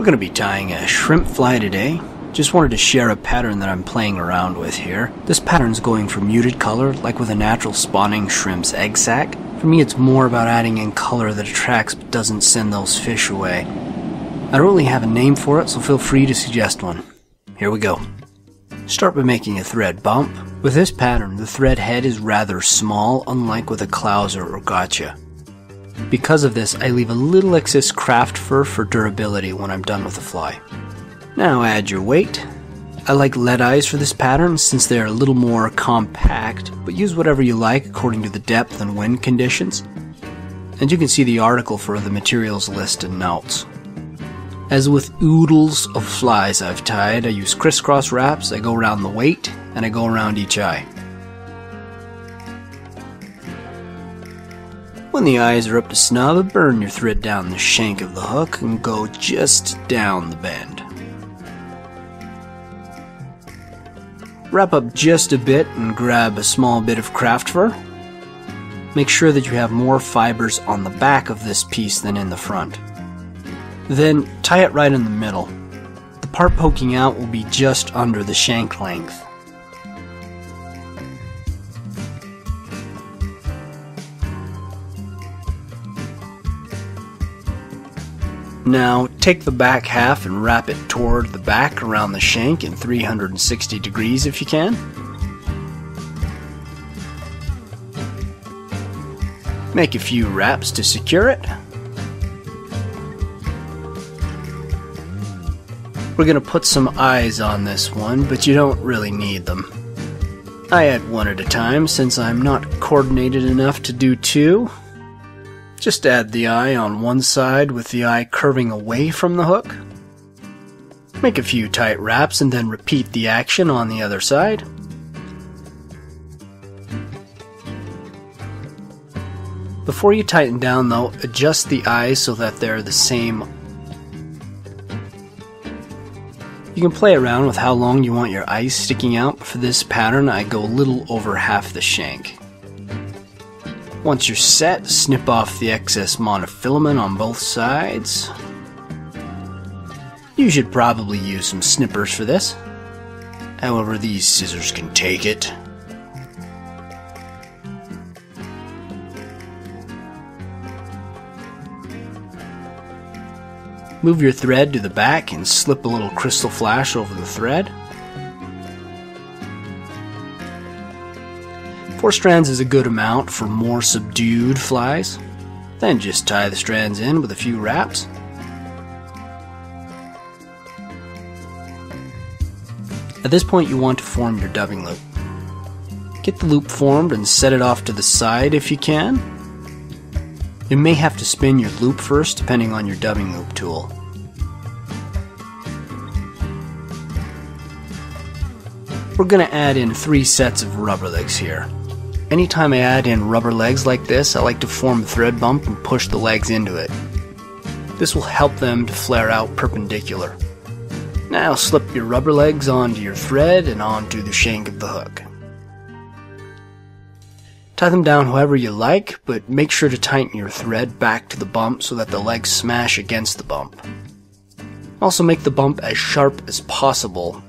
We're going to be tying a shrimp fly today. Just wanted to share a pattern that I'm playing around with here. This pattern's going for muted color, like with a natural spawning shrimp's egg sac. For me, it's more about adding in color that attracts but doesn't send those fish away. I don't really have a name for it, so feel free to suggest one. Here we go. Start by making a thread bump. With this pattern, the thread head is rather small, unlike with a clouser or gotcha. Because of this, I leave a little excess craft fur for durability when I'm done with the fly. Now add your weight. I like lead eyes for this pattern since they're a little more compact, but use whatever you like according to the depth and wind conditions. And you can see the article for the materials list and notes. As with oodles of flies I've tied, I use crisscross wraps. I go around the weight and I go around each eye. When the eyes are up to snub, burn your thread down the shank of the hook and go just down the bend. Wrap up just a bit and grab a small bit of craft fur. Make sure that you have more fibers on the back of this piece than in the front. Then tie it right in the middle. The part poking out will be just under the shank length. Now take the back half and wrap it toward the back around the shank in 360 degrees if you can. Make a few wraps to secure it. We're going to put some eyes on this one, but you don't really need them. I add one at a time since I'm not coordinated enough to do two. Just add the eye on one side with the eye curving away from the hook. Make a few tight wraps and then repeat the action on the other side. Before you tighten down though, adjust the eyes so that they're the same. You can play around with how long you want your eyes sticking out, but for this pattern I go a little over half the shank. Once you're set, snip off the excess monofilament on both sides. You should probably use some snippers for this. However, these scissors can take it. Move your thread to the back and slip a little crystal flash over the thread. 4 strands is a good amount for more subdued flies. Then just tie the strands in with a few wraps. At this point you want to form your dubbing loop. Get the loop formed and set it off to the side if you can. You may have to spin your loop first depending on your dubbing loop tool. We're going to add in 3 sets of rubber legs here. Anytime I add in rubber legs like this, I like to form a thread bump and push the legs into it. This will help them to flare out perpendicular. Now slip your rubber legs onto your thread and onto the shank of the hook. Tie them down however you like, but make sure to tighten your thread back to the bump so that the legs smash against the bump. Also make the bump as sharp as possible.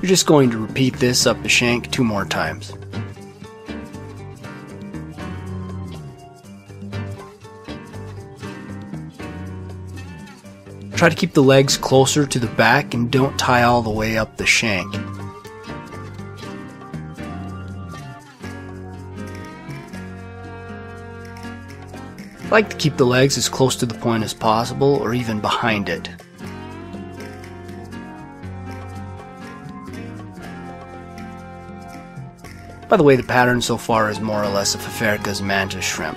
You're just going to repeat this up the shank 2 more times. Try to keep the legs closer to the back and don't tie all the way up the shank. I like to keep the legs as close to the point as possible or even behind it. By the way, the pattern so far is more or less a Faferka's mantis shrimp.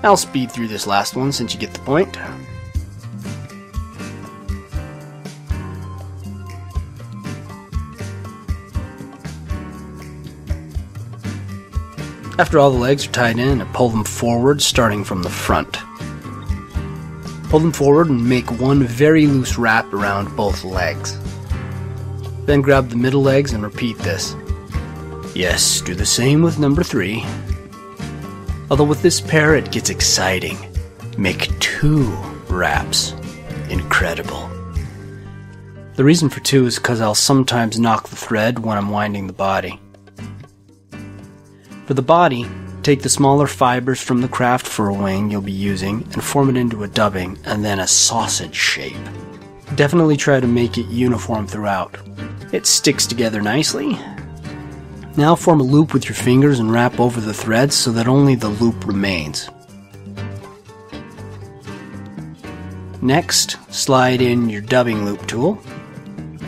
I'll speed through this last one since you get the point. After all the legs are tied in, I pull them forward starting from the front. Pull them forward and make one very loose wrap around both legs. Then grab the middle legs and repeat this. Yes, do the same with number 3. Although with this pair it gets exciting. Make 2 wraps. Incredible. The reason for 2 is because I'll sometimes knock the thread when I'm winding the body. For the body, take the smaller fibers from the craft fur wing you'll be using and form it into a dubbing and then a sausage shape. Definitely try to make it uniform throughout. It sticks together nicely. Now form a loop with your fingers and wrap over the threads so that only the loop remains. Next, slide in your dubbing loop tool.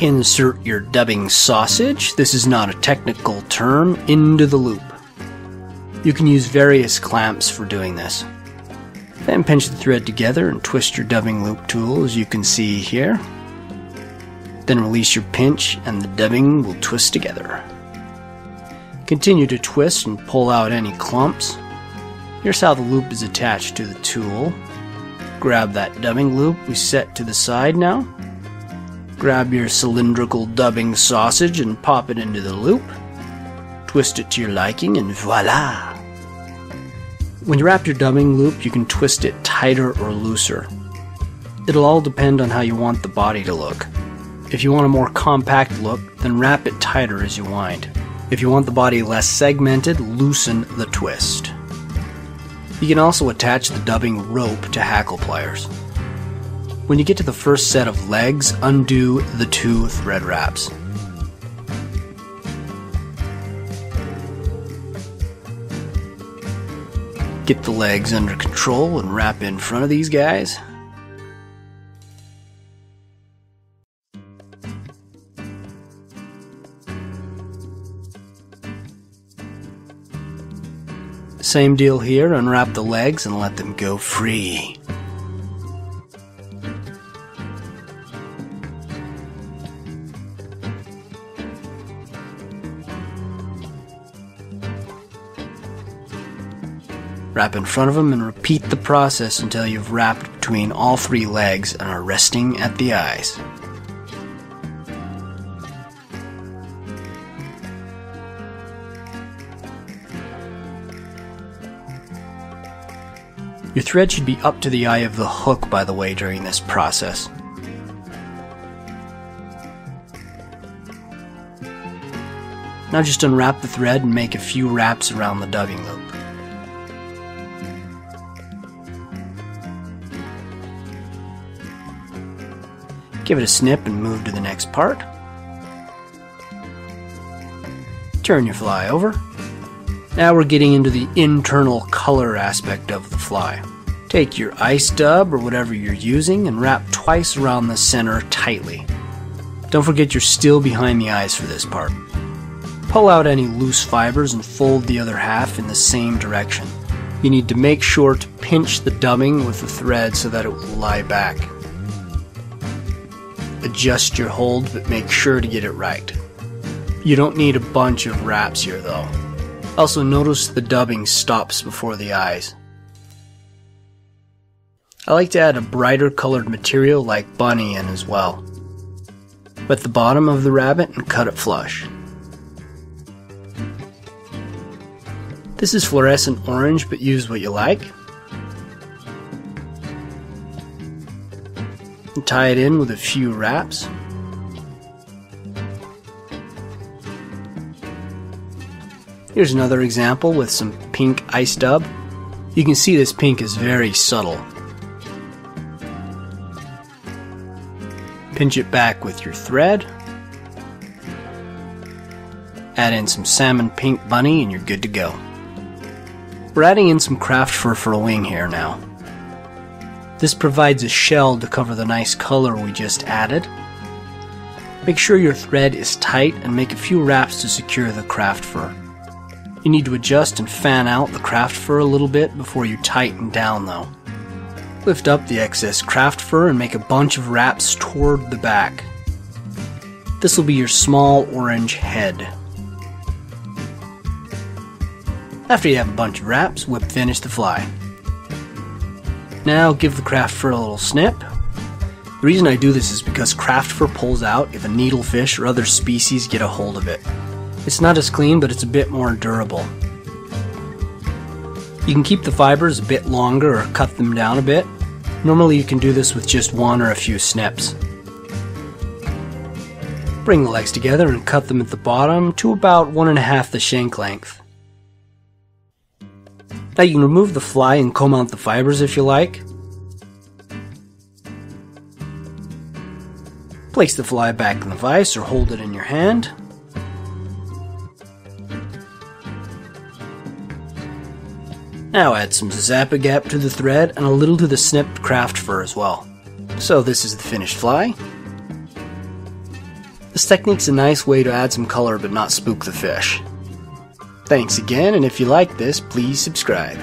Insert your dubbing sausage, this is not a technical term, into the loop. You can use various clamps for doing this. Then pinch the thread together and twist your dubbing loop tool as you can see here. Then release your pinch and the dubbing will twist together. Continue to twist and pull out any clumps. Here's how the loop is attached to the tool. Grab that dubbing loop we set to the side now. Grab your cylindrical dubbing sausage and pop it into the loop. Twist it to your liking and voila! When you wrap your dubbing loop, you can twist it tighter or looser. It'll all depend on how you want the body to look. If you want a more compact look, then wrap it tighter as you wind. If you want the body less segmented, loosen the twist. You can also attach the dubbing rope to hackle pliers. When you get to the first set of legs, undo the 2 thread wraps. Get the legs under control and wrap in front of these guys. Same deal here, unwrap the legs and let them go free. Wrap in front of them and repeat the process until you've wrapped between all 3 legs and are resting at the eyes. Your thread should be up to the eye of the hook, by the way, during this process. Now just unwrap the thread and make a few wraps around the dubbing loop. Give it a snip and move to the next part. Turn your fly over. Now we're getting into the internal color aspect of the fly. Take your ice dub or whatever you're using and wrap twice around the center tightly. Don't forget you're still behind the eyes for this part. Pull out any loose fibers and fold the other half in the same direction. You need to make sure to pinch the dubbing with the thread so that it will lie back. Adjust your hold, but make sure to get it right. You don't need a bunch of wraps here though. Also notice the dubbing stops before the eyes. I like to add a brighter colored material like bunny in as well. Wet the bottom of the rabbit and cut it flush. This is fluorescent orange, but use what you like. And tie it in with a few wraps. Here's another example with some pink ice dub. You can see this pink is very subtle. Pinch it back with your thread. Add in some salmon pink bunny and you're good to go. We're adding in some craft fur for a wing here now. This provides a shell to cover the nice color we just added. Make sure your thread is tight and make a few wraps to secure the craft fur. You need to adjust and fan out the craft fur a little bit before you tighten down though. Lift up the excess craft fur and make a bunch of wraps toward the back. This will be your small orange head. After you have a bunch of wraps, whip finish the fly. Now give the craft fur a little snip. The reason I do this is because craft fur pulls out if a needlefish or other species get a hold of it. It's not as clean, but it's a bit more durable. You can keep the fibers a bit longer or cut them down a bit. Normally you can do this with just one or a few snips. Bring the legs together and cut them at the bottom to about 1.5 the shank length. Now you can remove the fly and comb out the fibers if you like. Place the fly back in the vise or hold it in your hand. Now add some zap-a-gap to the thread and a little to the snipped craft fur as well. So this is the finished fly. This technique's a nice way to add some color but not spook the fish. Thanks again, and if you like this, please subscribe.